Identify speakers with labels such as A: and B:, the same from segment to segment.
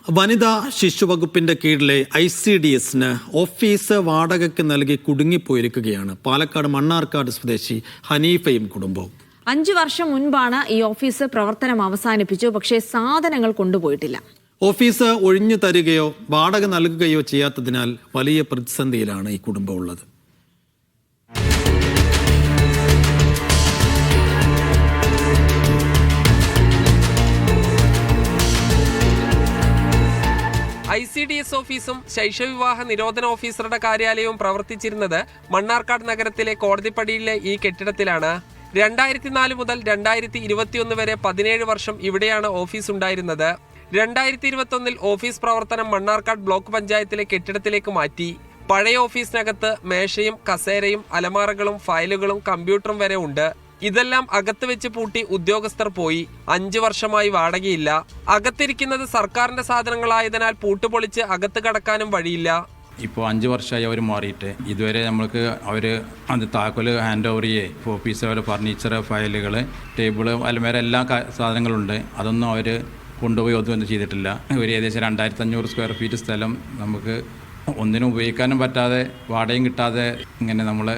A: വനിതാ ശിശുവകുപ്പിന്റെ കീഴിലെ ICDSന് ഓഫീസ് വാടകയ്ക്ക് നൽകി കുടുങ്ങിപ്പോയിരിക്കുകയാണ് പാലക്കാട് മണ്ണാർക്കാട് സ്വദേശി ഹനീഫയും കുടുംബവും.
B: 5 വർഷം മുൻപാണ് ഈ ഓഫീസ് പ്രവർത്തനം അവസാനിപ്പിച്ചു. പക്ഷേ സാധനങ്ങൾ കൊണ്ടുപോയിട്ടില്ല.
A: ഓഫീസ് ഒഴിഞ്ഞു തരികയോ വാടക നൽകുകയോ ചെയ്യാത്തതിനാൽ വലിയ പ്രതിസന്ധിയിലാണ് ഈ കുടുംബം ഉള്ളത്.
C: ICDS ഓഫീസും ശൈശവവിവാഹ നിരോധന ഓഫീസറുടെ കാര്യാലയവും പ്രവർത്തിച്ചിരുന്നത് മണ്ണാർക്കാട് നഗരത്തിലെ കോടതിപ്പടിയിലെ ഈ കെട്ടിടത്തിലാണ്. 2004 മുതൽ 2021 വരെ 17 വർഷം ഇവിടെയാണ് ഓഫീസ് ഉണ്ടായിരുന്നത്. 2021 ഓഫീസ് പ്രവർത്തനം മണ്ണാർക്കാട് ബ്ലോക്ക് പഞ്ചായത്തിലെ കെട്ടിടത്തിലേക്ക് മാറ്റി. പഴയ ഓഫീസിനകത്ത് മേശയും കസേരയും അലമാറകളും ഫയലുകളും കമ്പ്യൂട്ടറും വരെ ഉണ്ട്. ഇതെല്ലാം അകത്ത് വെച്ച് പൂട്ടി ഉദ്യോഗസ്ഥർ പോയി. 5 വർഷമായി വാടകയില്ല. അകത്തിരിക്കുന്നത് സർക്കാരിന്റെ സാധനങ്ങളായതിനാൽ പൂട്ടുപൊളിച്ച് അകത്ത് കടക്കാനും വഴിയില്ല.
D: ഇപ്പോൾ 5 വർഷമായി അവർ മാറിയിട്ട് ഇതുവരെ നമ്മൾക്ക് അവർ അത് താക്കോല് ഹാൻഡ് ഓവർ ചെയ്യേ ഓഫീസ് പോലെ ഫർണിച്ചർ, ഫയലുകൾ, ടേബിള്, അലമാര എല്ലാ സാധനങ്ങളുണ്ട്. അതൊന്നും അവർ കൊണ്ടുപോയി ഒന്നും ചെയ്തിട്ടില്ല. ഒരു ഏകദേശം 2500 സ്ക്വയർ ഫീറ്റ് സ്ഥലം നമുക്ക് ഒന്നിനും ഉപയോഗിക്കാനും പറ്റാതെ വാടകയും കിട്ടാതെ ഇങ്ങനെ നമ്മൾ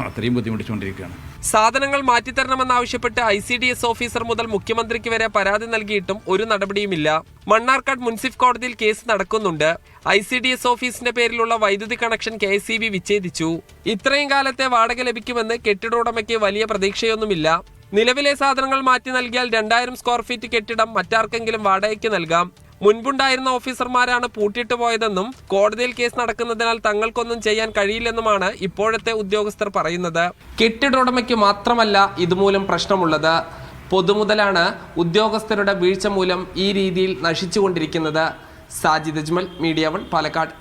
D: അത്രയും ബുദ്ധിമുട്ടിച്ചുകൊണ്ടിരിക്കുകയാണ്.
C: സാധനങ്ങൾ മാറ്റിത്തരണമെന്നാവശ്യപ്പെട്ട് ICDS ഓഫീസർ മുതൽ മുഖ്യമന്ത്രിക്ക് വരെ പരാതി നൽകിയിട്ടും ഒരു നടപടിയുമില്ല. മണ്ണാർക്കാട് മുൻസിഫ് കോടതിയിൽ കേസ് നടക്കുന്നുണ്ട്. ICDS ഓഫീസിന്റെ പേരിലുള്ള വൈദ്യുതി കണക്ഷൻ KSEB വിച്ഛേദിച്ചു. ഇത്രയും കാലത്തെ വാടക ലഭിക്കുമെന്ന് കെട്ടിട ഉടമയ്ക്ക് വലിയ പ്രതീക്ഷയൊന്നുമില്ല. നിലവിലെ സാധനങ്ങൾ മാറ്റി നൽകിയാൽ 2000 സ്ക്വയർ ഫീറ്റ് കെട്ടിടം മറ്റാർക്കെങ്കിലും വാടകയ്ക്ക് നൽകാം. മുൻപുണ്ടായിരുന്ന ഓഫീസർമാരാണ് പൂട്ടിയിട്ട് പോയതെന്നും കോടതിയിൽ കേസ് നടക്കുന്നതിനാൽ തങ്ങൾക്കൊന്നും ചെയ്യാൻ കഴിയില്ലെന്നുമാണ് ഇപ്പോഴത്തെ ഉദ്യോഗസ്ഥർ പറയുന്നത്. കെട്ടിട ഉടമയ്ക്ക് മാത്രമല്ല ഇതുമൂലം പ്രശ്നമുള്ളത്. പൊതുമുതലാണ് ഉദ്യോഗസ്ഥരുടെ വീഴ്ച മൂലം ഈ രീതിയിൽ നശിച്ചുകൊണ്ടിരിക്കുന്നത്. സാജിദ് അജ്മൽ, മീഡിയ 1, പാലക്കാട്.